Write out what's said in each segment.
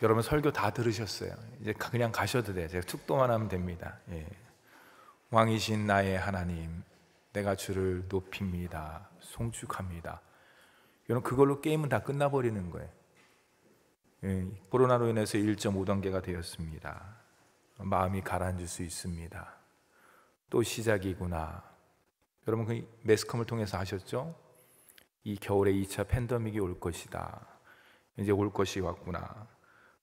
여러분 설교 다 들으셨어요. 이제 그냥 가셔도 돼요. 제가 축도만 하면 됩니다. 예. 왕이신 나의 하나님, 내가 주를 높입니다. 송축합니다. 여러분 그걸로 게임은 다 끝나버리는 거예요. 예. 코로나로 인해서 1.5단계가 되었습니다. 마음이 가라앉을 수 있습니다. 또 시작이구나. 여러분 그 매스컴을 통해서 아셨죠? 이 겨울에 2차 팬데믹이 올 것이다. 이제 올 것이 왔구나.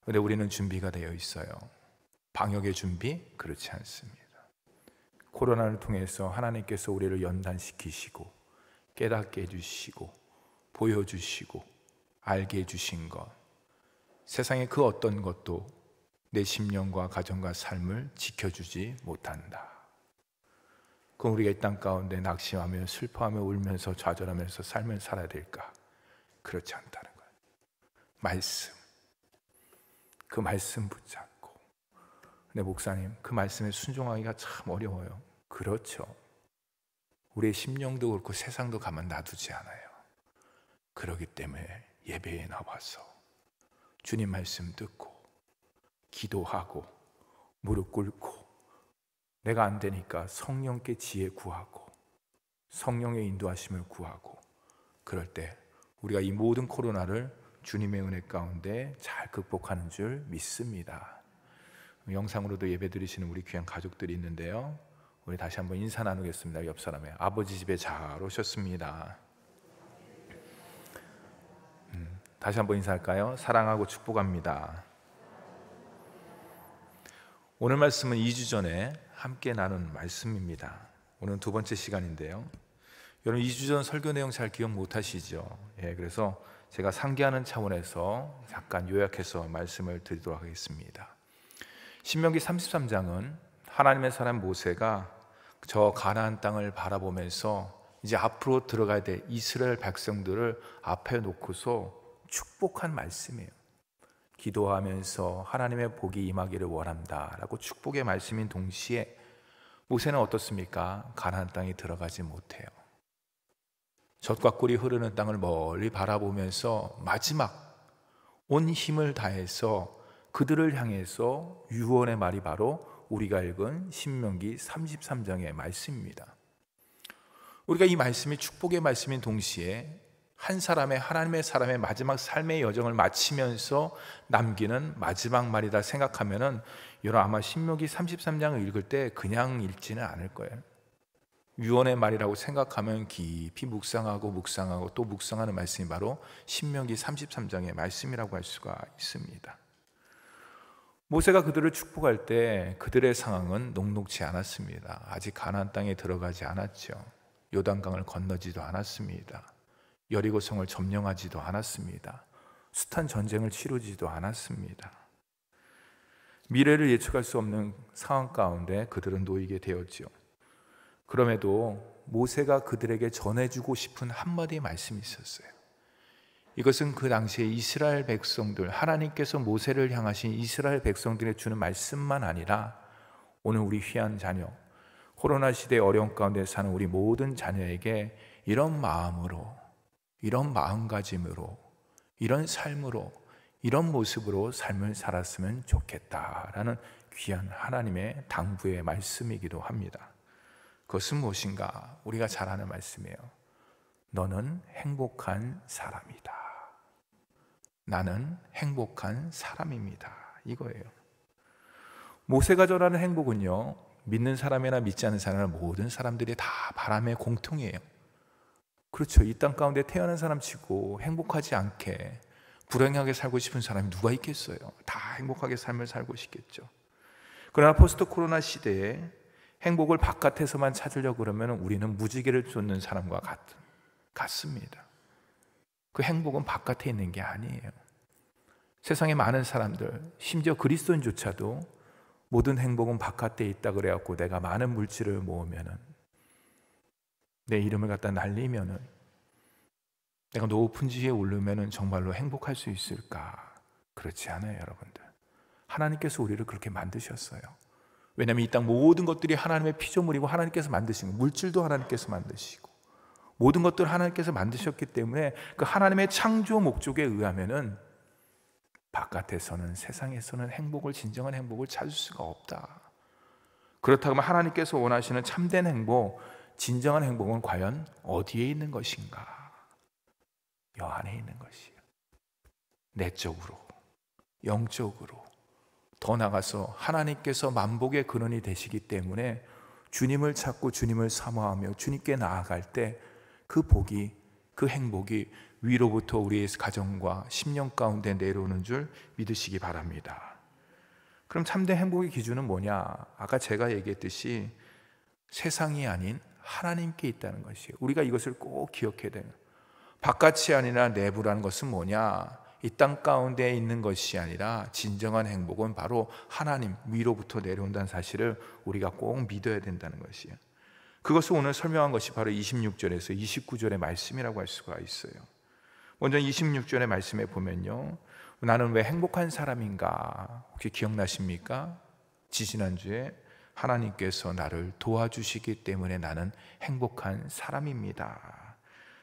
그런데 우리는 준비가 되어 있어요. 방역의 준비? 그렇지 않습니다. 코로나를 통해서 하나님께서 우리를 연단시키시고 깨닫게 해주시고 보여주시고 알게 해주신 것, 세상의 그 어떤 것도 내 심령과 가정과 삶을 지켜주지 못한다. 그럼 우리가 이 땅 가운데 낙심하며 슬퍼하며 울면서 좌절하면서 삶을 살아야 될까? 그렇지 않다는 거예요. 말씀, 그 말씀 붙잡고. 근데 목사님, 그 말씀에 순종하기가 참 어려워요. 그렇죠. 우리의 심령도 그렇고 세상도 가만 놔두지 않아요. 그렇기 때문에 예배에 나와서 주님 말씀 듣고 기도하고 무릎 꿇고, 내가 안 되니까 성령께 지혜 구하고 성령의 인도하심을 구하고, 그럴 때 우리가 이 모든 코로나를 주님의 은혜 가운데 잘 극복하는 줄 믿습니다. 영상으로도 예배 드리시는 우리 귀한 가족들이 있는데요, 우리 다시 한번 인사 나누겠습니다. 옆 사람에 아버지 집에 잘 오셨습니다. 다시 한번 인사할까요? 사랑하고 축복합니다. 오늘 말씀은 2주 전에 함께 나눈 말씀입니다. 오늘은 두 번째 시간인데요, 여러분 2주 전 설교 내용 잘 기억 못 하시죠? 예, 그래서 제가 상기하는 차원에서 잠깐 요약해서 말씀을 드리도록 하겠습니다. 신명기 33장은 하나님의 사람 모세가 저 가나안 땅을 바라보면서 이제 앞으로 들어가야 될 이스라엘 백성들을 앞에 놓고서 축복한 말씀이에요. 기도하면서 하나님의 복이 임하기를 원한다라고 축복의 말씀인 동시에 모세는 어떻습니까? 가나안 땅에 들어가지 못해요. 젖과 꿀이 흐르는 땅을 멀리 바라보면서 마지막 온 힘을 다해서 그들을 향해서 유언의 말이 바로 우리가 읽은 신명기 33장의 말씀입니다. 우리가 이 말씀이 축복의 말씀인 동시에 한 사람의, 하나님의 사람의 마지막 삶의 여정을 마치면서 남기는 마지막 말이다 생각하면은 여러분 아마 신명기 33장을 읽을 때 그냥 읽지는 않을 거예요. 유언의 말이라고 생각하면 깊이 묵상하고 또 묵상하는 말씀이 바로 신명기 33장의 말씀이라고 할 수가 있습니다. 모세가 그들을 축복할 때 그들의 상황은 녹록지 않았습니다. 아직 가나안 땅에 들어가지 않았죠. 요단강을 건너지도 않았습니다. 여리고성을 점령하지도 않았습니다. 숱한 전쟁을 치르지도 않았습니다. 미래를 예측할 수 없는 상황 가운데 그들은 놓이게 되었지요. 그럼에도 모세가 그들에게 전해주고 싶은 한마디의 말씀이 있었어요. 이것은 그 당시에 이스라엘 백성들, 하나님께서 모세를 향하신 이스라엘 백성들에 주는 말씀만 아니라 오늘 우리 귀한 자녀, 코로나 시대의 어려움 가운데 사는 우리 모든 자녀에게 이런 마음으로, 이런 마음가짐으로, 이런 삶으로, 이런 모습으로 삶을 살았으면 좋겠다라는 귀한 하나님의 당부의 말씀이기도 합니다. 그것은 무엇인가? 우리가 잘 아는 말씀이에요. 너는 행복한 사람이다. 나는 행복한 사람입니다. 이거예요. 모세가 전하는 행복은요, 믿는 사람이나 믿지 않는 사람, 모든 사람들이 다 바람의 공통이에요. 그렇죠. 이 땅 가운데 태어난 사람 치고 행복하지 않게 불행하게 살고 싶은 사람이 누가 있겠어요? 다 행복하게 삶을 살고 싶겠죠. 그러나 포스트 코로나 시대에 행복을 바깥에서만 찾으려고 그러면 우리는 무지개를 쫓는 사람과 같습니다. 그 행복은 바깥에 있는 게 아니에요. 세상에 많은 사람들, 심지어 그리스도인조차도 모든 행복은 바깥에 있다 그래갖고 내가 많은 물질을 모으면은, 내 이름을 갖다 날리면은, 내가 높은 지위에 오르면은 정말로 행복할 수 있을까? 그렇지 않아요, 여러분들. 하나님께서 우리를 그렇게 만드셨어요. 왜냐하면 이 땅 모든 것들이 하나님의 피조물이고 하나님께서 만드신 거, 물질도 하나님께서 만드시고 모든 것들을 하나님께서 만드셨기 때문에 그 하나님의 창조 목적에 의하면은 바깥에서는, 세상에서는 행복을, 진정한 행복을 찾을 수가 없다. 그렇다면 하나님께서 원하시는 참된 행복, 진정한 행복은 과연 어디에 있는 것인가? 여 안에 있는 것이에요. 내적으로, 영적으로, 더 나아가서 하나님께서 만복의 근원이 되시기 때문에 주님을 찾고 주님을 사모하며 주님께 나아갈 때 그 복이, 그 행복이 위로부터 우리의 가정과 심령 가운데 내려오는 줄 믿으시기 바랍니다. 그럼 참된 행복의 기준은 뭐냐? 아까 제가 얘기했듯이 세상이 아닌 하나님께 있다는 것이에요. 우리가 이것을 꼭 기억해야 돼요. 바깥이 아니라 내부라는 것은 뭐냐? 이 땅 가운데 있는 것이 아니라 진정한 행복은 바로 하나님 위로부터 내려온다는 사실을 우리가 꼭 믿어야 된다는 것이에요. 그것을 오늘 설명한 것이 바로 26절에서 29절의 말씀이라고 할 수가 있어요. 먼저 26절의 말씀에 보면요, 나는 왜 행복한 사람인가? 혹시 기억나십니까? 지지난주에 하나님께서 나를 도와주시기 때문에 나는 행복한 사람입니다.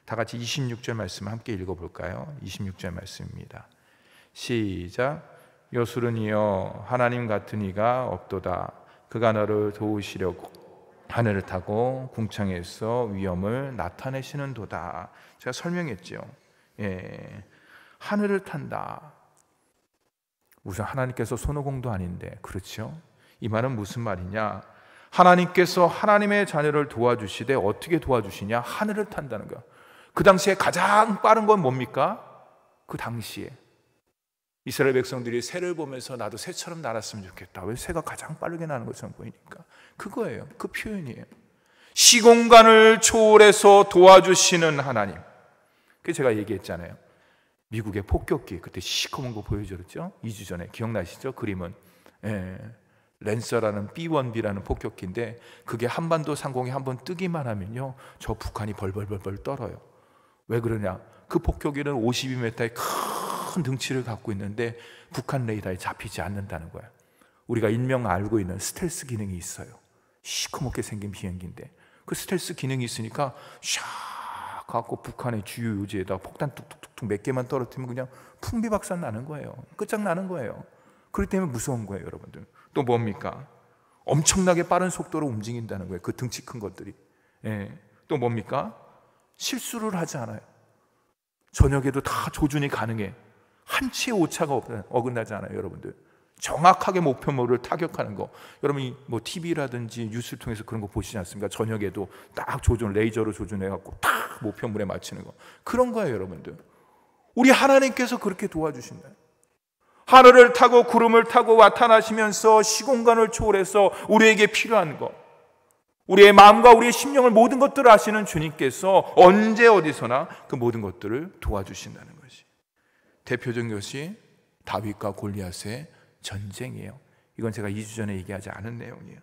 다 같이 26절 말씀 함께 읽어볼까요? 26절 말씀입니다. 시작. 여술은이여 하나님 같은 이가 없도다. 그가 너를 도우시려고 하늘을 타고 궁창에서 위엄을 나타내시는도다. 제가 설명했죠. 하늘을 탄다. 우선 하나님께서 손오공도 아닌데, 그렇죠? 이 말은 무슨 말이냐? 하나님께서 하나님의 자녀를 도와주시되 어떻게 도와주시냐? 하늘을 탄다는 거야. 그 당시에 가장 빠른 건 뭡니까? 그 당시에 이스라엘 백성들이 새를 보면서 나도 새처럼 날았으면 좋겠다. 왜 새가 가장 빠르게 나는 것처럼 보이니까? 그거예요. 그 표현이에요. 시공간을 초월해서 도와주시는 하나님. 그래서 제가 얘기했잖아요. 미국의 폭격기 그때 시커먼 거 보여줬죠? 2주 전에 기억나시죠? 그림은 랜서라는 B-1B라는 폭격기인데 그게 한반도 상공에 한번 뜨기만 하면요, 저 북한이 벌벌벌벌 떨어요. 왜 그러냐? 그 폭격기는 52m의 큰 등치를 갖고 있는데 북한 레이더에 잡히지 않는다는 거야. 우리가 일명 알고 있는 스텔스 기능이 있어요. 시커멓게 생긴 비행기인데 그 스텔스 기능이 있으니까 샥 갖고 북한의 주요 요지에다 폭탄 툭툭툭 몇 개만 떨어뜨리면 그냥 풍비박산 나는 거예요. 끝장나는 거예요. 그렇기 때문에 무서운 거예요, 여러분들. 또 뭡니까? 엄청나게 빠른 속도로 움직인다는 거예요. 그 등치 큰 것들이. 또 뭡니까? 실수를 하지 않아요. 저녁에도 다 조준이 가능해. 한치의 오차가 어긋나지 않아요, 여러분들. 정확하게 목표물을 타격하는 거. 여러분이 뭐 TV라든지 뉴스를 통해서 그런 거 보시지 않습니까? 저녁에도 딱 조준, 레이저로 조준해갖고 딱 목표물에 맞추는 거. 그런 거예요, 여러분들. 우리 하나님께서 그렇게 도와주신다. 하늘을 타고 구름을 타고 나타나시면서 시공간을 초월해서 우리에게 필요한 것, 우리의 마음과 우리의 심령을 모든 것들을 아시는 주님께서 언제 어디서나 그 모든 것들을 도와주신다는 것이. 대표적인 것이 다윗과 골리앗의 전쟁이에요. 이건 제가 2주 전에 얘기하지 않은 내용이에요.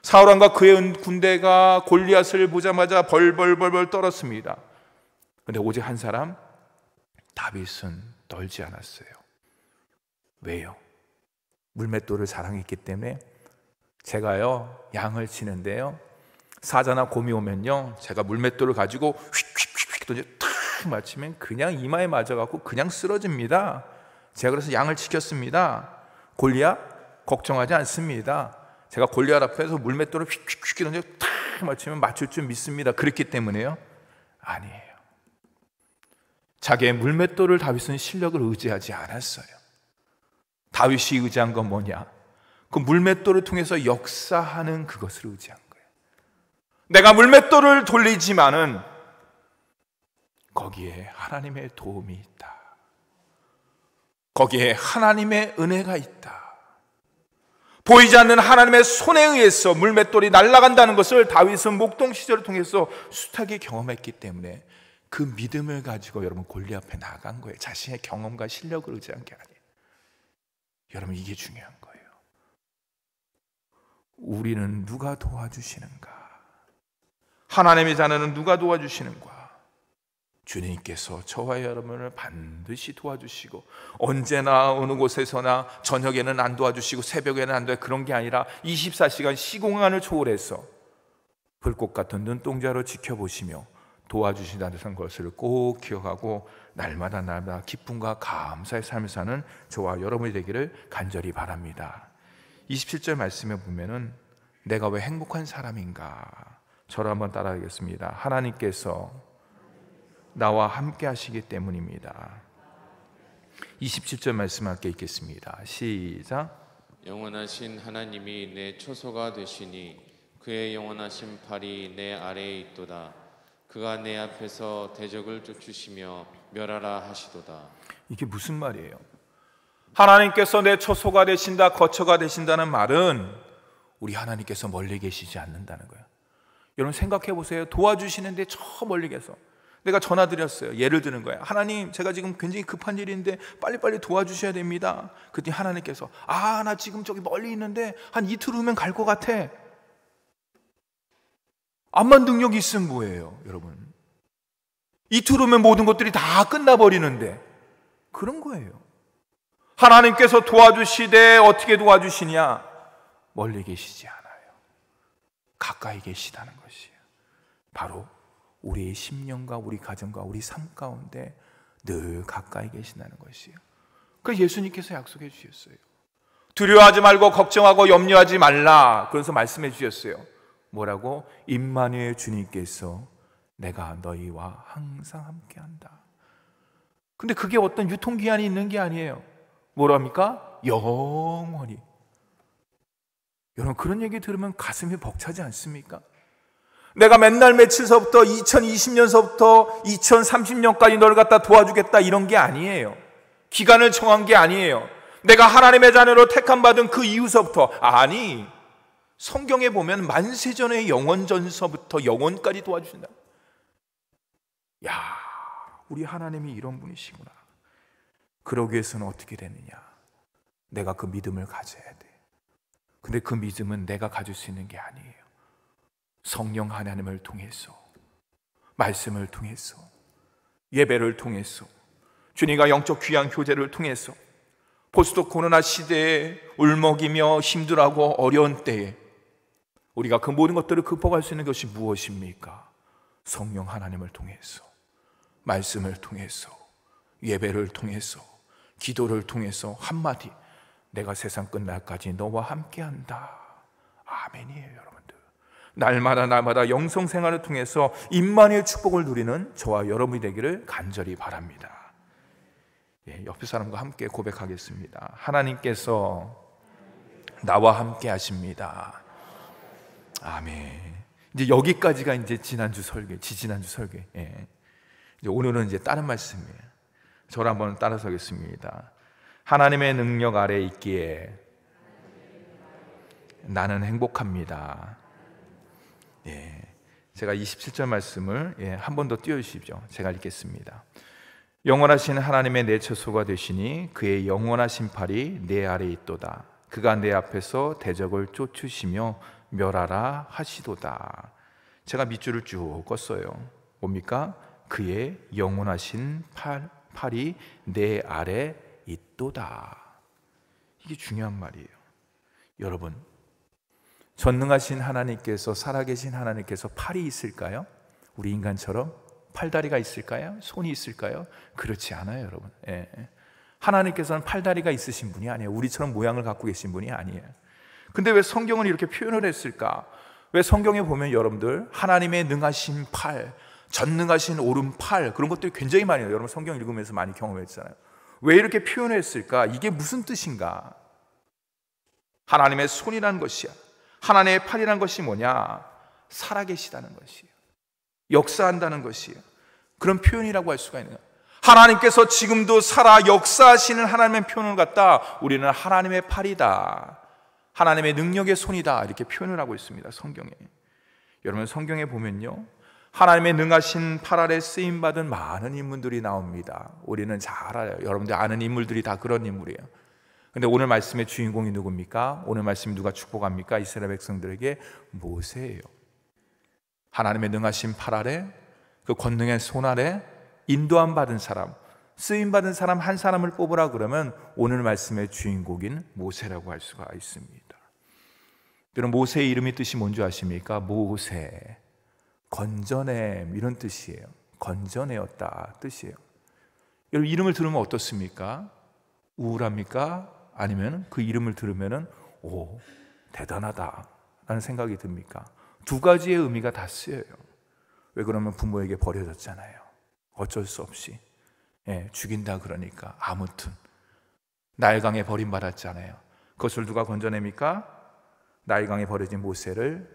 사울왕과 그의 군대가 골리앗을 보자마자 벌벌벌벌 떨었습니다. 그런데 오직 한 사람, 다윗은 떨지 않았어요. 왜요? 물맷돌을 사랑했기 때문에. 제가요 양을 치는데요, 사자나 곰이 오면요 제가 물맷돌을 가지고 휙휙휙 던져 탁 맞추면 그냥 이마에 맞아갖고 그냥 쓰러집니다. 제가 그래서 양을 지켰습니다. 골리앗 걱정하지 않습니다. 제가 골리앗 앞에서 물맷돌을 휙휙휙 던져 탁 맞추면 맞출 줄 믿습니다. 그렇기 때문에요? 아니에요. 자기의 물맷돌을 다윗은 실력을 의지하지 않았어요. 다윗이 의지한 건 뭐냐? 그 물맷돌을 통해서 역사하는 그것을 의지한 거예요. 내가 물맷돌을 돌리지만은 거기에 하나님의 도움이 있다. 거기에 하나님의 은혜가 있다. 보이지 않는 하나님의 손에 의해서 물맷돌이 날아간다는 것을 다윗은 목동 시절을 통해서 숱하게 경험했기 때문에 그 믿음을 가지고 여러분 골리앗 앞에 나간 거예요. 자신의 경험과 실력을 의지한 게 아니에요. 여러분, 이게 중요한 거예요. 우리는 누가 도와주시는가? 하나님의 자녀는 누가 도와주시는가? 주님께서 저와 여러분을 반드시 도와주시고, 언제나 어느 곳에서나 저녁에는 안 도와주시고 새벽에는 안 도와주시고 그런 게 아니라 24시간 시공간을 초월해서 불꽃 같은 눈동자로 지켜보시며 도와주신다는 것을 꼭 기억하고 날마다 기쁨과 감사의 삶을 사는 저와 여러분이 되기를 간절히 바랍니다. 27절 말씀에 보면은 내가 왜 행복한 사람인가? 저를 한번 따라하겠습니다. 하나님께서 나와 함께 하시기 때문입니다. 27절 말씀 함께 읽겠습니다. 시작. 영원하신 하나님이 내 초소가 되시니 그의 영원하신 팔이 내 아래에 있도다. 그가 내 앞에서 대적을 쫓으시며 멸하라 하시도다. 이게 무슨 말이에요? 하나님께서 내 초소가 되신다, 거처가 되신다는 말은 우리 하나님께서 멀리 계시지 않는다는 거예요. 여러분 생각해 보세요. 도와주시는데 저 멀리 계서 내가 전화 드렸어요. 예를 드는 거예요. 하나님, 제가 지금 굉장히 급한 일인데 빨리빨리 도와주셔야 됩니다. 그랬더니 하나님께서 나 지금 저기 멀리 있는데 한 이틀 후면 갈 것 같아. 암만 능력이 있으면 뭐예요, 여러분? 이틀 후면 모든 것들이 다 끝나버리는데 그런 거예요. 하나님께서 도와주시되 어떻게 도와주시냐? 멀리 계시지 않아요. 가까이 계시다는 것이에요. 바로 우리의 심령과 우리 가정과 우리 삶 가운데 늘 가까이 계신다는 것이에요. 그래서 예수님께서 약속해 주셨어요. 두려워하지 말고 걱정하고 염려하지 말라. 그래서 말씀해 주셨어요. 뭐라고? 임마누엘 주님께서 내가 너희와 항상 함께한다. 근데 그게 어떤 유통기한이 있는 게 아니에요. 뭐랍니까? 영원히. 여러분 그런 얘기 들으면 가슴이 벅차지 않습니까? 내가 맨날 며칠서부터 2020년서부터 2030년까지 너를 갖다 도와주겠다 이런 게 아니에요. 기간을 정한 게 아니에요. 내가 하나님의 자녀로 택함받은 그 이후서부터, 아니, 성경에 보면 만세전의 영원전서부터 영원까지 도와주신다. 야, 우리 하나님이 이런 분이시구나. 그러기 위해서는 어떻게 되느냐? 내가 그 믿음을 가져야 돼. 근데 그 믿음은 내가 가질 수 있는 게 아니에요. 성령 하나님을 통해서, 말씀을 통해서, 예배를 통해서, 주님과 영적 귀한 교제를 통해서, 포스트 코로나 시대에 울먹이며 힘들어하고 어려운 때에 우리가 그 모든 것들을 극복할 수 있는 것이 무엇입니까? 성령 하나님을 통해서, 말씀을 통해서, 예배를 통해서, 기도를 통해서 한마디, 내가 세상 끝날까지 너와 함께한다. 아멘이에요, 여러분들. 날마다 영성생활을 통해서 임마누엘 축복을 누리는 저와 여러분이 되기를 간절히 바랍니다. 옆에 사람과 함께 고백하겠습니다. 하나님께서 나와 함께 하십니다. 아멘. 이제 여기까지가 이제 지난주 설교. 이제 오늘은 이제 다른 말씀이에요. 저를 한번 따라서겠습니다. 하나님의 능력 아래 있기에 나는 행복합니다. 제가 27절 말씀을 한 번 더 띄워주십시오. 제가 읽겠습니다. 영원하신 하나님의 내 처소가 되시니 그의 영원하신 팔이 내 아래에 있도다. 그가 내 앞에서 대적을 쫓으시며 멸하라 하시도다. 제가 밑줄을 쭉 껐어요. 뭡니까? 그의 영원하신 팔이 내 아래에 있도다. 이게 중요한 말이에요. 여러분, 전능하신 하나님께서, 살아계신 하나님께서 팔이 있을까요? 우리 인간처럼 팔다리가 있을까요? 손이 있을까요? 그렇지 않아요, 여러분. 하나님께서는 팔다리가 있으신 분이 아니에요. 우리처럼 모양을 갖고 계신 분이 아니에요. 근데 왜 성경은 이렇게 표현을 했을까? 왜 성경에 보면 여러분들 하나님의 능하신 팔, 전능하신 오른팔, 그런 것들이 굉장히 많이 해요. 여러분 성경 읽으면서 많이 경험했잖아요. 왜 이렇게 표현했을까? 이게 무슨 뜻인가? 하나님의 손이라는 것이야, 하나님의 팔이라는 것이 뭐냐? 살아계시다는 것이에요. 역사한다는 것이에요. 그런 표현이라고 할 수가 있는 거예요. 하나님께서 지금도 살아 역사하시는 하나님의 표현을 갖다 우리는 하나님의 팔이다, 하나님의 능력의 손이다, 이렇게 표현을 하고 있습니다, 성경에. 여러분 성경에 보면요, 하나님의 능하신 팔 아래 쓰임받은 많은 인물들이 나옵니다. 우리는 잘 알아요. 여러분들 아는 인물들이 다 그런 인물이에요. 근데 오늘 말씀의 주인공이 누굽니까? 오늘 말씀 누가 축복합니까? 이스라엘 백성들에게 모세예요. 하나님의 능하신 팔 아래, 그 권능의 손 아래 인도함 받은 사람, 쓰임 받은 사람 한 사람을 뽑으라 그러면 오늘 말씀의 주인공인 모세라고 할 수가 있습니다. 여러분 모세의 이름의 뜻이 뭔지 아십니까? 모세, 건져냄, 이런 뜻이에요. 건져내었다 뜻이에요. 여러분, 이름을 들으면 어떻습니까? 우울합니까? 아니면 그 이름을 들으면은 오, 대단하다 라는 생각이 듭니까? 두 가지의 의미가 다 쓰여요. 왜 그러면 부모에게 버려졌잖아요. 어쩔 수 없이 죽인다 그러니까. 아무튼 나일강에 버림받았잖아요. 그것을 누가 건져냅니까? 나일강에 버려진 모세를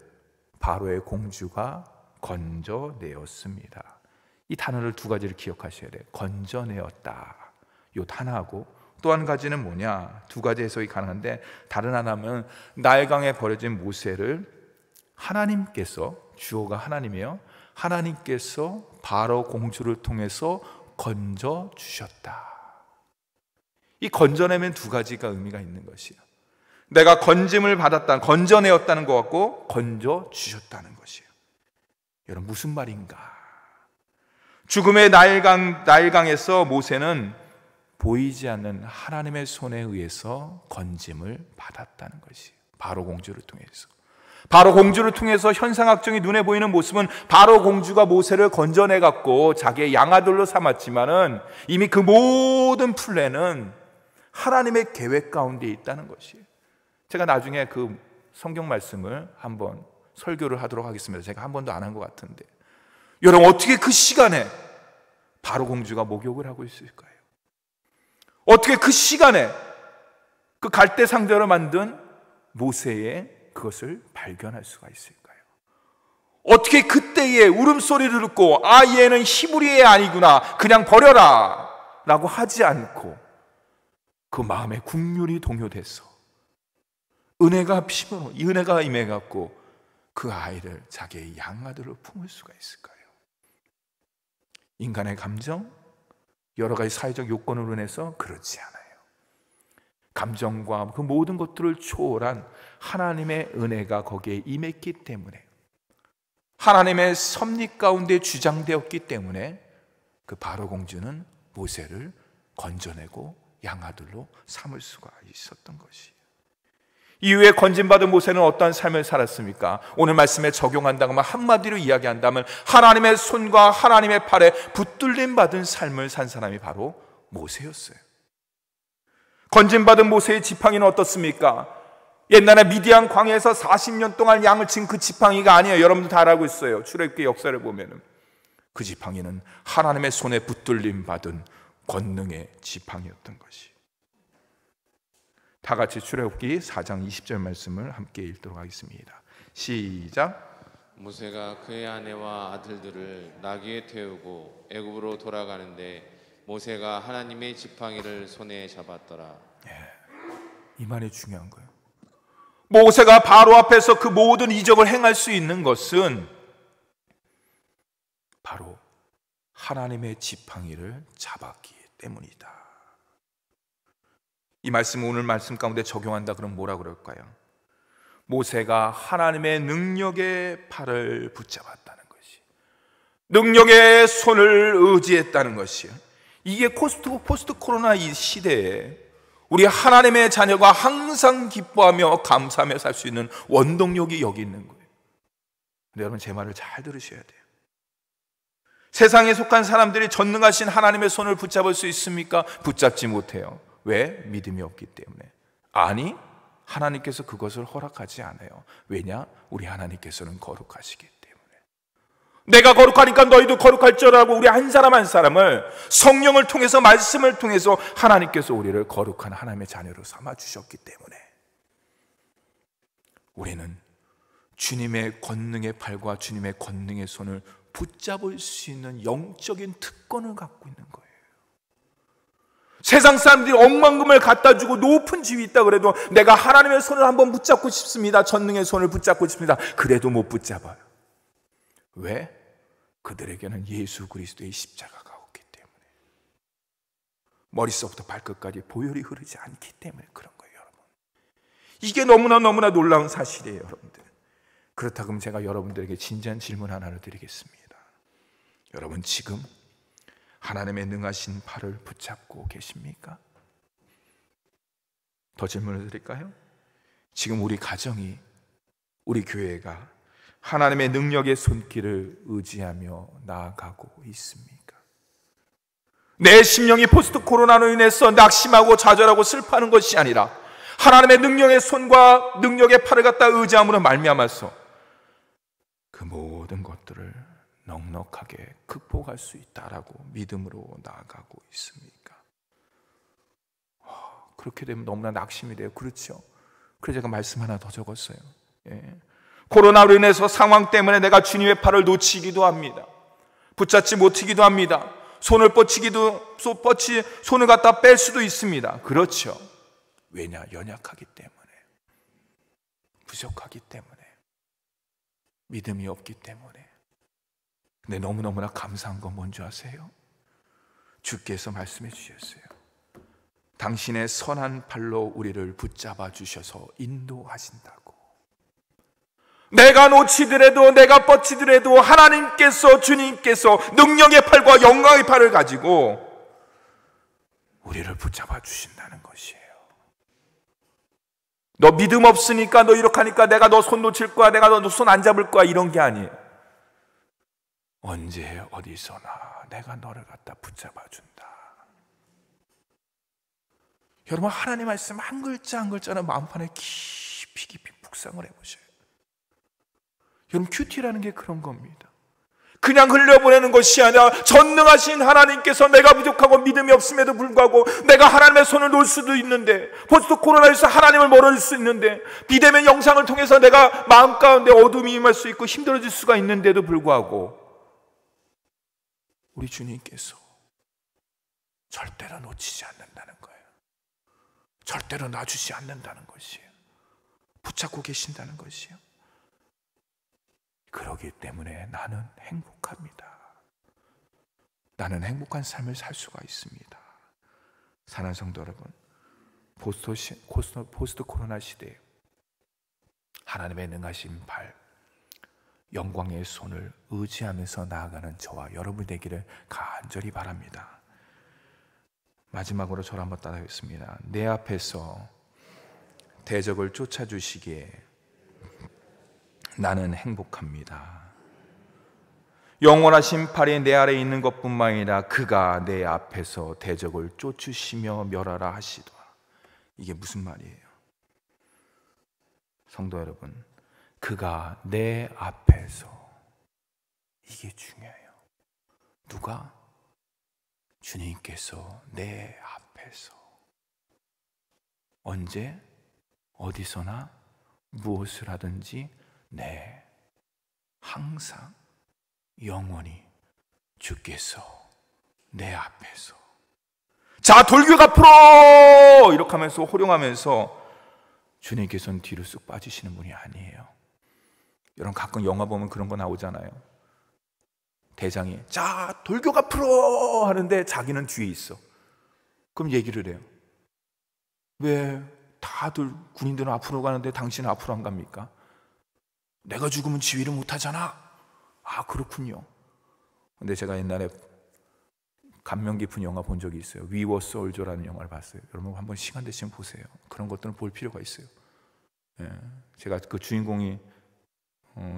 바로의 공주가 건져내었습니다. 이 단어를 두 가지를 기억하셔야 돼요. 건져내었다, 요 단어하고 또 한 가지는 뭐냐? 두 가지 해석이 가능한데, 다른 하나는 나일강에 버려진 모세를 하나님께서, 주어가 하나님이에요, 하나님께서 바로 공주를 통해서 건져 주셨다. 이 건져내면 두 가지가 의미가 있는 것이에요. 내가 건짐을 받았다, 건져내었다는 것 같고 건져 주셨다는 것이에요. 여러분, 무슨 말인가? 죽음의 나일강에서 모세는 보이지 않는 하나님의 손에 의해서 건짐을 받았다는 것이에요. 바로 공주를 통해서. 바로 공주를 통해서 현상학적인 눈에 보이는 모습은 바로 공주가 모세를 건져내 갖고 자기의 양아들로 삼았지만은 이미 그 모든 플랜은 하나님의 계획 가운데 있다는 것이에요. 제가 나중에 그 성경 말씀을 한번 설교를 하도록 하겠습니다. 제가 한 번도 안 한 것 같은데, 여러분, 어떻게 그 시간에 바로 공주가 목욕을 하고 있을까요? 어떻게 그 시간에 그 갈대 상자로 만든 모세의 그것을 발견할 수가 있을까요? 어떻게 그때의 울음소리를 듣고 아, 얘는 히브리의 아니구나, 그냥 버려라 라고 하지 않고 그 마음에 국률이 동요돼서 은혜가 피부로 이 은혜가 임해갖고 그 아이를 자기의 양아들로 품을 수가 있을까요? 인간의 감정, 여러 가지 사회적 요건으로 인해서 그렇지 않아요. 감정과 그 모든 것들을 초월한 하나님의 은혜가 거기에 임했기 때문에, 하나님의 섭리 가운데 주장되었기 때문에 그 바로 공주는 모세를 건져내고 양아들로 삼을 수가 있었던 것이에요. 이후에 건진받은 모세는 어떠한 삶을 살았습니까? 오늘 말씀에 적용한다면, 한마디로 이야기한다면 하나님의 손과 하나님의 팔에 붙들림 받은 삶을 산 사람이 바로 모세였어요. 건진받은 모세의 지팡이는 어떻습니까? 옛날에 미디안 광야에서 40년 동안 양을 친 그 지팡이가 아니에요. 여러분들 다 알고 있어요. 출애굽기 역사를 보면은 그 지팡이는 하나님의 손에 붙들림 받은 권능의 지팡이였던 것이. 다 같이 출애굽기 4장 20절 말씀을 함께 읽도록 하겠습니다. 시작. 모세가 그의 아내와 아들들을 나귀에 태우고 애굽으로 돌아가는데 모세가 하나님의 지팡이를 손에 잡았더라. 이 말이 중요한 거예요. 모세가 바로 앞에서 그 모든 이적을 행할 수 있는 것은 바로 하나님의 지팡이를 잡았기 때문이다. 이 말씀, 오늘 말씀 가운데 적용한다 그러면 뭐라 그럴까요? 모세가 하나님의 능력의 팔을 붙잡았다는 것이, 능력의 손을 의지했다는 것이요, 이게 포스트 코로나 이 시대에 우리 하나님의 자녀가 항상 기뻐하며 감사하며 살 수 있는 원동력이 여기 있는 거예요. 근데 여러분, 제 말을 잘 들으셔야 돼요. 세상에 속한 사람들이 전능하신 하나님의 손을 붙잡을 수 있습니까? 붙잡지 못해요. 왜? 믿음이 없기 때문에. 아니, 하나님께서 그것을 허락하지 않아요. 왜냐? 우리 하나님께서는 거룩하시기 때문에. 내가 거룩하니까 너희도 거룩할 줄 알고 우리 한 사람 한 사람을 성령을 통해서, 말씀을 통해서 하나님께서 우리를 거룩한 하나님의 자녀로 삼아주셨기 때문에 우리는 주님의 권능의 팔과 주님의 권능의 손을 붙잡을 수 있는 영적인 특권을 갖고 있는 거예요. 세상 사람들이 억만금을 갖다 주고 높은 지위 있다 그래도 내가 하나님의 손을 한번 붙잡고 싶습니다, 전능의 손을 붙잡고 싶습니다, 그래도 못 붙잡아요. 왜? 그들에게는 예수 그리스도의 십자가가 없기 때문에, 머릿속부터 발끝까지 보혈이 흐르지 않기 때문에 그런 거예요. 여러분, 이게 너무나 놀라운 사실이에요. 여러분들, 그렇다 그러면 제가 여러분들에게 진지한 질문 하나를 드리겠습니다. 여러분, 지금 하나님의 능하신 팔을 붙잡고 계십니까? 더 질문을 드릴까요? 지금 우리 가정이, 우리 교회가 하나님의 능력의 손길을 의지하며 나아가고 있습니까? 내 심령이 포스트 코로나로 인해서 낙심하고 좌절하고 슬퍼하는 것이 아니라 하나님의 능력의 손과 능력의 팔을 갖다 의지함으로 말미암아서 그 모든 것들을 넉넉하게 극복할 수 있다라고 믿음으로 나아가고 있습니까? 그렇게 되면 너무나 낙심이 돼요. 그렇죠? 그래서 제가 말씀 하나 더 적었어요. 코로나로 인해서 상황 때문에 내가 주님의 팔을 놓치기도 합니다. 붙잡지 못하기도 합니다. 손을 손을 갖다 뺄 수도 있습니다. 그렇죠. 왜냐? 연약하기 때문에, 부족하기 때문에, 믿음이 없기 때문에. 근데 너무너무나 감사한 건 뭔지 아세요? 주께서 말씀해 주셨어요. 당신의 선한 팔로 우리를 붙잡아 주셔서 인도하신다고. 내가 놓치더라도, 내가 뻗치더라도 하나님께서, 주님께서 능력의 팔과 영광의 팔을 가지고 우리를 붙잡아 주신다는 것이에요. 너 믿음 없으니까, 너 이렇게 하니까 내가 너 손 놓칠 거야, 내가 너 손 안 잡을 거야, 이런 게 아니에요. 언제 어디서나 내가 너를 갖다 붙잡아 준다. 여러분, 하나님의 말씀 한 글자 한 글자는 마음판에 깊이 묵상을 해보셔요. 여러분, 큐티라는 게 그런 겁니다. 그냥 흘려보내는 것이 아니라 전능하신 하나님께서 내가 부족하고 믿음이 없음에도 불구하고 내가 하나님의 손을 놓을 수도 있는데, 포스트 코로나에서 하나님을 멀어질 수 있는데, 비대면 영상을 통해서 내가 마음 가운데 어둠이 임할 수 있고 힘들어질 수가 있는데도 불구하고 우리 주님께서 절대로 놓치지 않는다는 거예요. 절대로 놔주지 않는다는 것이에요. 붙잡고 계신다는 것이에요. 그러기 때문에 나는 행복합니다. 나는 행복한 삶을 살 수가 있습니다. 사랑하는 성도 여러분, 포스트 코로나 시대에 하나님의 능하신 팔, 영광의 손을 의지하면서 나아가는 저와 여러분 되기를 간절히 바랍니다. 마지막으로 저를 한번 따라하겠습니다. 내 앞에서 대적을 쫓아주시기에 나는 행복합니다. 영원하신 팔이 내 아래에 있는 것뿐만 아니라 그가 내 앞에서 대적을 쫓으시며 멸하라 하시도다. 이게 무슨 말이에요? 성도 여러분, 그가 내 앞에서, 이게 중요해요. 누가? 주님께서 내 앞에서. 언제? 어디서나 무엇을 하든지 항상 영원히 주께서 내 앞에서. 자, 돌격 앞으로! 이렇게 하면서 호령하면서 주님께서는 뒤로 쑥 빠지시는 분이 아니에요. 여러분, 가끔 영화 보면 그런 거 나오잖아요. 대장이 자, 돌격 앞으로 하는데 자기는 뒤에 있어. 그럼 얘기를 해요. 왜 다들 군인들은 앞으로 가는데 당신은 앞으로 안 갑니까? 내가 죽으면 지휘를 못하잖아. 아, 그렇군요. 근데 제가 옛날에 감명 깊은 영화 본 적이 있어요. We Were Soldier라는 영화를 봤어요. 여러분 한번 시간 되시면 보세요. 그런 것들은 볼 필요가 있어요. 제가 그 주인공이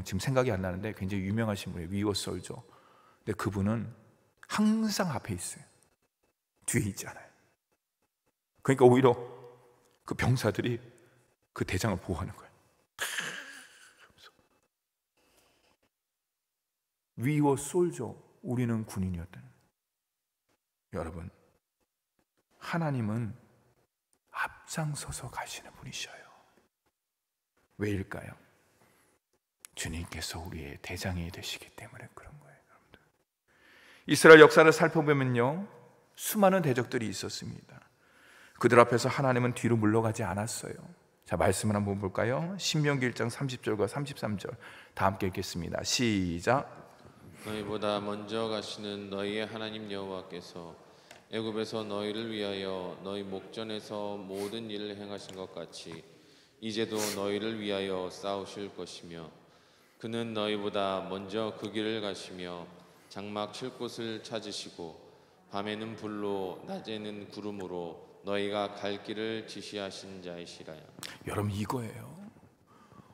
지금 생각이 안 나는데 굉장히 유명하신 분이에요. We Were Soldier. 근데 그분은 항상 앞에 있어요. 뒤에 있지 않아요. 그러니까 오히려 그 병사들이 그 대장을 보호하는 거예요. We were soldier. 우리는 군인이었다는. 여러분, 하나님은 앞장서서 가시는 분이셔요. 왜일까요? 주님께서 우리의 대장이 되시기 때문에 그런 거예요. 여러분들, 이스라엘 역사를 살펴보면요, 수많은 대적들이 있었습니다. 그들 앞에서 하나님은 뒤로 물러가지 않았어요. 자, 말씀을 한번 볼까요? 신명기 1장 30절과 33절 다 함께 읽겠습니다. 시작. 너희보다 먼저 가시는 너희의 하나님 여호와께서 애굽에서 너희를 위하여 너희 목전에서 모든 일을 행하신 것 같이 이제도 너희를 위하여 싸우실 것이며, 그는 너희보다 먼저 그 길을 가시며 장막 칠 곳을 찾으시고 밤에는 불로 낮에는 구름으로 너희가 갈 길을 지시하신 자이시라야. 여러분, 이거예요.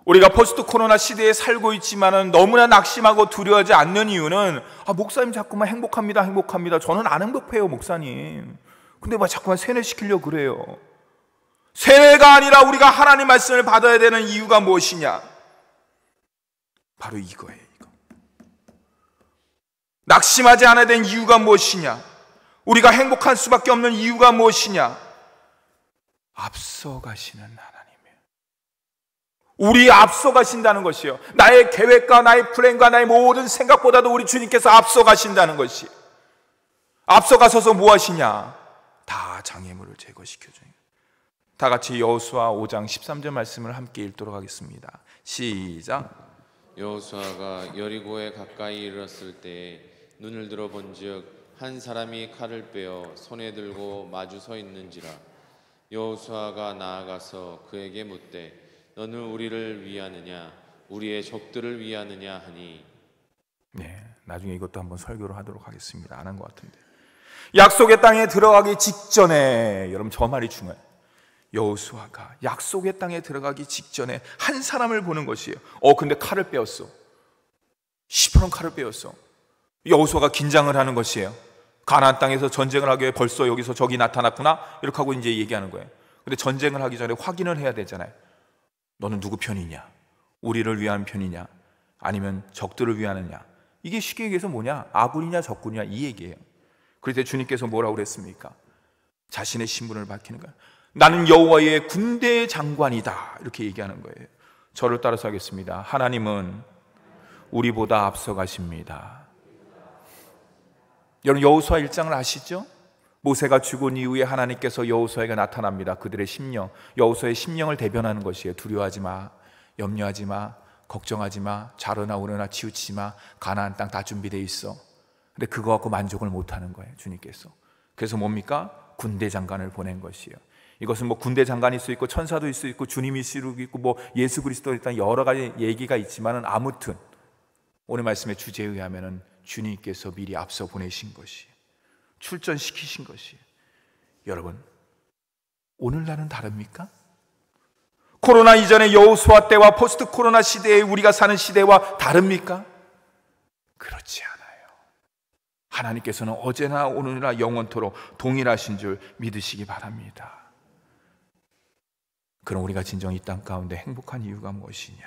우리가 포스트 코로나 시대에 살고 있지만은 너무나 낙심하고 두려워하지 않는 이유는 목사님 자꾸만 행복합니다, 행복합니다. 저는 안 행복해요, 목사님. 근데 막 자꾸만 세뇌시키려고 그래요. 세뇌가 아니라 우리가 하나님 말씀을 받아야 되는 이유가 무엇이냐? 바로 이거예요. 이거. 낙심하지 않아야 되는 이유가 무엇이냐? 우리가 행복할 수밖에 없는 이유가 무엇이냐? 앞서가시는 하나님이에요. 우리 앞서가신다는 것이요. 나의 계획과 나의 플랜과 나의 모든 생각보다도 우리 주님께서 앞서가신다는 것이. 앞서가서서 무엇이냐? 다 장애물을 제거시켜줘요. 다 같이 여호수아 5장 13절 말씀을 함께 읽도록 하겠습니다. 시작. 여호수아가 여리고에 가까이 이르렀을 때에 눈을 들어본즉 한 사람이 칼을 빼어 손에 들고 마주 서 있는지라. 여호수아가 나아가서 그에게 묻되 너는 우리를 위하느냐 우리의 적들을 위하느냐 하니. 네, 나중에 이것도 한번 설교를 하도록 하겠습니다. 안 한 것 같은데. 약속의 땅에 들어가기 직전에, 여러분 저 말이 중요해요. 여호수아가 약속의 땅에 들어가기 직전에 한 사람을 보는 것이에요. 근데 칼을 빼었어. 시퍼런 칼을 빼었어. 여호수아가 긴장을 하는 것이에요. 가나안 땅에서 전쟁을 하기 위해 벌써 여기서 적이 나타났구나 이렇게 하고 이제 얘기하는 거예요. 근데 전쟁을 하기 전에 확인을 해야 되잖아요. 너는 누구 편이냐? 우리를 위한 편이냐? 아니면 적들을 위하느냐? 이게 쉽게 얘기해서 뭐냐? 아군이냐 적군이냐 이 얘기예요. 그래서 주님께서 뭐라고 그랬습니까? 자신의 신분을 밝히는 거예요. 나는 여호와의 군대 장관이다 이렇게 얘기하는 거예요. 저를 따라서 하겠습니다. 하나님은 우리보다 앞서가십니다. 여러분 여호수아 1장을 아시죠? 모세가 죽은 이후에 하나님께서 여호수아에게 나타납니다. 그들의 심령, 여호수아의 심령을 대변하는 것이에요. 두려워하지 마, 염려하지 마, 걱정하지 마, 좌로나 우로나 치우치지 마. 가나안 땅 다 준비되어 있어. 근데 그거 갖고 만족을 못하는 거예요, 주님께서. 그래서 뭡니까? 군대 장관을 보낸 것이에요. 이것은 뭐 군대 장관일 수 있고 천사도 있을 수 있고 주님일 수도 있고 뭐 예수 그리스도 일단 여러 가지 얘기가 있지만은 아무튼 오늘 말씀의 주제에 의하면은 주님께서 미리 앞서 보내신 것이에요. 출전시키신 것이에요. 여러분, 오늘날은 다릅니까? 코로나 이전의 여호수아 때와 포스트 코로나 시대에 우리가 사는 시대와 다릅니까? 그렇지 않아요. 하나님께서는 어제나 오늘이나 영원토록 동일하신 줄 믿으시기 바랍니다. 그럼 우리가 진정 이 땅 가운데 행복한 이유가 무엇이냐?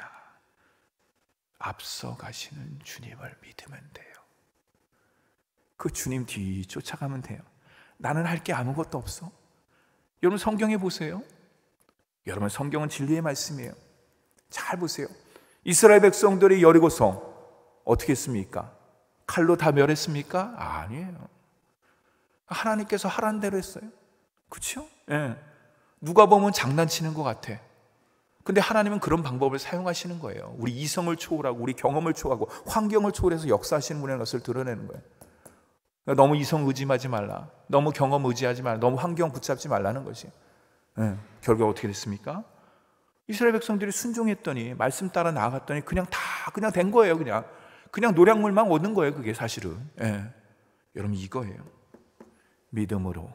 앞서 가시는 주님을 믿으면 돼요. 그 주님 뒤 쫓아가면 돼요. 나는 할 게 아무것도 없어. 여러분 성경에 보세요. 여러분 성경은 진리의 말씀이에요. 잘 보세요. 이스라엘 백성들이 여리고성 어떻게 했습니까? 칼로 다 멸했습니까? 아니에요. 하나님께서 하라는 대로 했어요. 그렇죠? 예. 누가 보면 장난치는 것 같아. 근데 하나님은 그런 방법을 사용하시는 거예요. 우리 이성을 초월하고 우리 경험을 초월하고 환경을 초월해서 역사하시는 분의 것을 드러내는 거예요. 그러니까 너무 이성 의지하지 말라. 너무 경험 의지하지 말라. 너무 환경 붙잡지 말라는 것이. 결국 어떻게 됐습니까? 이스라엘 백성들이 순종했더니 말씀 따라 나아갔더니 그냥 된 거예요. 그냥 노량물만 얻는 거예요. 그게 사실은. 여러분 이거예요. 믿음으로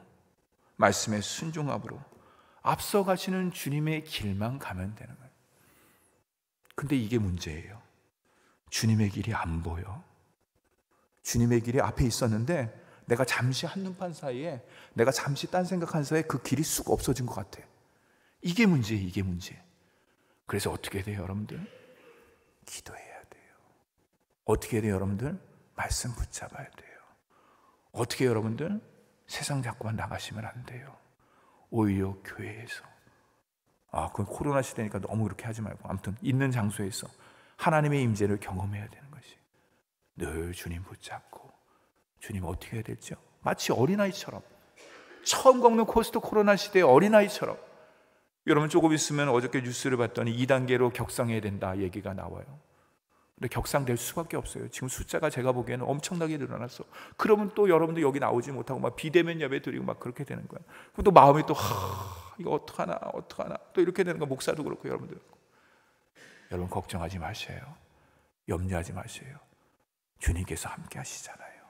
말씀의 순종함으로 앞서가시는 주님의 길만 가면 되는 거예요. 근데 이게 문제예요. 주님의 길이 안 보여. 주님의 길이 앞에 있었는데 내가 잠시 한눈판 사이에 내가 잠시 딴 생각한 사이에 그 길이 쑥 없어진 것 같아. 이게 문제예요. 이게 문제. 그래서 어떻게 돼요 여러분들? 기도해야 돼요. 어떻게 돼요 여러분들? 말씀 붙잡아야 돼요. 어떻게 해요, 여러분들? 세상 자꾸만 나가시면 안 돼요. 오히려 교회에서 그건 코로나 시대니까 너무 그렇게 하지 말고 아무튼 있는 장소에서 하나님의 임재를 경험해야 되는 것이 늘 주님 붙잡고 주님 어떻게 해야 될지요? 마치 어린아이처럼 처음 겪는 포스트 코로나 시대의 어린아이처럼 여러분 조금 있으면 어저께 뉴스를 봤더니 2단계로 격상해야 된다 얘기가 나와요. 근데 격상될 수밖에 없어요. 지금 숫자가 제가 보기에는 엄청나게 늘어났어. 그러면 또 여러분들 여기 나오지 못하고 막 비대면 예배 드리고 막 그렇게 되는 거야. 그리고 또 마음이 또 이거 어떡하나 또 이렇게 되는 거. 목사도 그렇고 여러분들. 여러분 걱정하지 마세요. 염려하지 마세요. 주님께서 함께 하시잖아요.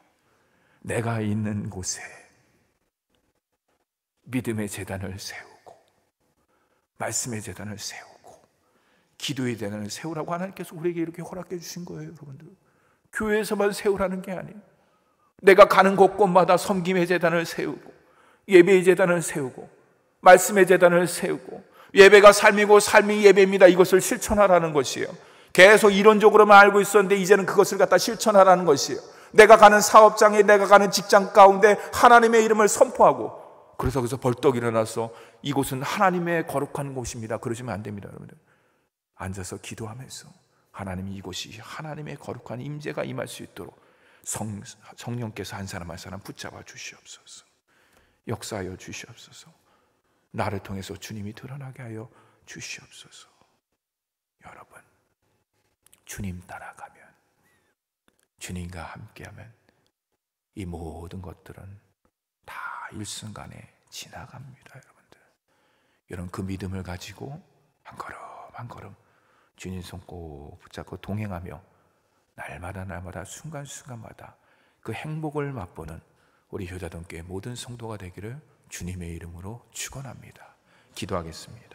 내가 있는 곳에 믿음의 제단을 세우고 말씀의 제단을 세우고 기도의 재단을 세우라고 하나님께서 우리에게 이렇게 허락해 주신 거예요, 여러분들. 교회에서만 세우라는 게 아니에요. 내가 가는 곳곳마다 섬김의 재단을 세우고, 예배의 재단을 세우고, 말씀의 재단을 세우고, 예배가 삶이고 삶이 예배입니다, 이것을 실천하라는 것이에요. 계속 이론적으로만 알고 있었는데 이제는 그것을 갖다 실천하라는 것이에요. 내가 가는 사업장에, 내가 가는 직장 가운데 하나님의 이름을 선포하고, 그래서 벌떡 일어나서 이곳은 하나님의 거룩한 곳입니다, 그러시면 안 됩니다, 여러분들. 앉아서 기도하면서 하나님이 이곳이 하나님의 거룩한 임재가 임할 수 있도록 성령께서 한 사람 한 사람 붙잡아 주시옵소서. 역사하여 주시옵소서. 나를 통해서 주님이 드러나게 하여 주시옵소서. 여러분, 주님 따라가면, 주님과 함께하면 이 모든 것들은 다 일순간에 지나갑니다, 여러분들. 여러분, 그 믿음을 가지고 한 걸음 한 걸음 주님 손 꼭 붙잡고 동행하며 날마다 순간순간마다 그 행복을 맛보는 우리 효자동교회 모든 성도가 되기를 주님의 이름으로 축원합니다. 기도하겠습니다.